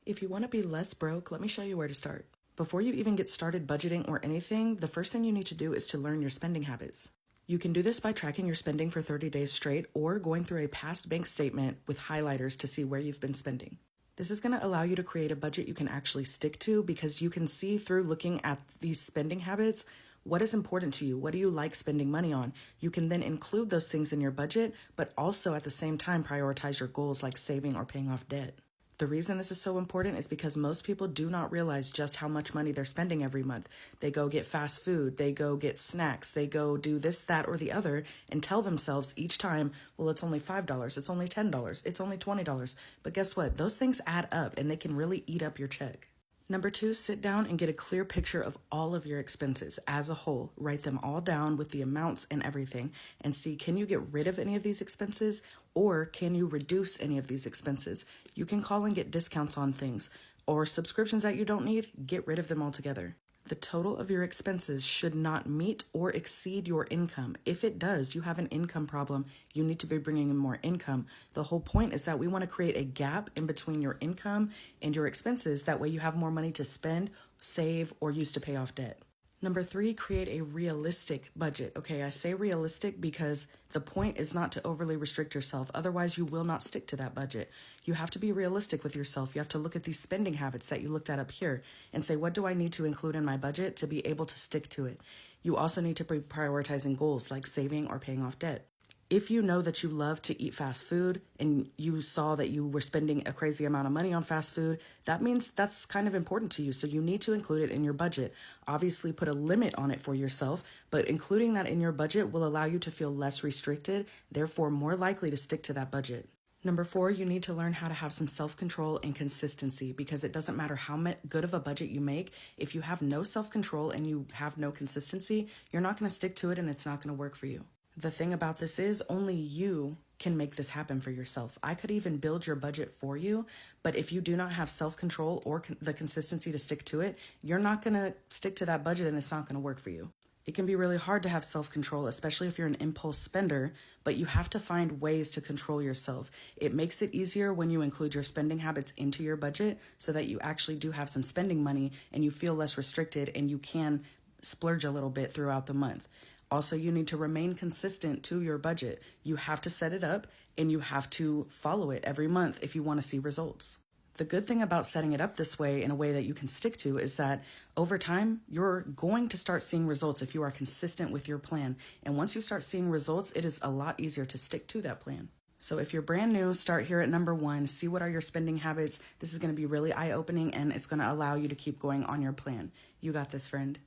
If you want to be less broke, let me show you where to start. Before you even get started budgeting or anything, the first thing you need to do is to learn your spending habits. You can do this by tracking your spending for 30 days straight or going through a past bank statement with highlighters to see where you've been spending. This is going to allow you to create a budget you can actually stick to because you can see through looking at these spending habits what is important to you. What do you like spending money on? You can then include those things in your budget, but also at the same time prioritize your goals like saving or paying off debt. The reason this is so important is because most people do not realize just how much money they're spending every month. They go get fast food, they go get snacks, they go do this, that, or the other, and tell themselves each time, well, it's only $5, it's only $10, it's only $20. But guess what? Those things add up and they can really eat up your check. Number 2, sit down and get a clear picture of all of your expenses as a whole. Write them all down with the amounts and everything and see, can you get rid of any of these expenses or can you reduce any of these expenses? You can call and get discounts on things or subscriptions that you don't need, get rid of them altogether. The total of your expenses should not meet or exceed your income. If it does, you have an income problem. You need to be bringing in more income. The whole point is that we want to create a gap in between your income and your expenses. That way you have more money to spend, save, or use to pay off debt. Number 3, create a realistic budget. Okay, I say realistic because the point is not to overly restrict yourself. Otherwise, you will not stick to that budget. You have to be realistic with yourself. You have to look at these spending habits that you looked at up here and say, what do I need to include in my budget to be able to stick to it? You also need to be prioritizing goals like saving or paying off debt. If you know that you love to eat fast food and you saw that you were spending a crazy amount of money on fast food, that means that's kind of important to you. So you need to include it in your budget. Obviously, put a limit on it for yourself, but including that in your budget will allow you to feel less restricted, therefore more likely to stick to that budget. Number 4, you need to learn how to have some self-control and consistency because it doesn't matter how good of a budget you make. If you have no self-control and you have no consistency, you're not going to stick to it and it's not going to work for you. The thing about this is only you can make this happen for yourself. I could even build your budget for you, but if you do not have self-control or the consistency to stick to it, you're not going to stick to that budget and it's not going to work for you. It can be really hard to have self-control, especially if you're an impulse spender, but you have to find ways to control yourself. It makes it easier when you include your spending habits into your budget so that you actually do have some spending money and you feel less restricted and you can splurge a little bit throughout the month. Also, you need to remain consistent to your budget. You have to set it up and you have to follow it every month if you want to see results. The good thing about setting it up this way in a way that you can stick to is that over time, you're going to start seeing results if you are consistent with your plan. And once you start seeing results, it is a lot easier to stick to that plan. So if you're brand new, start here at number 1, see what are your spending habits. This is going to be really eye-opening and it's going to allow you to keep going on your plan. You got this, friend.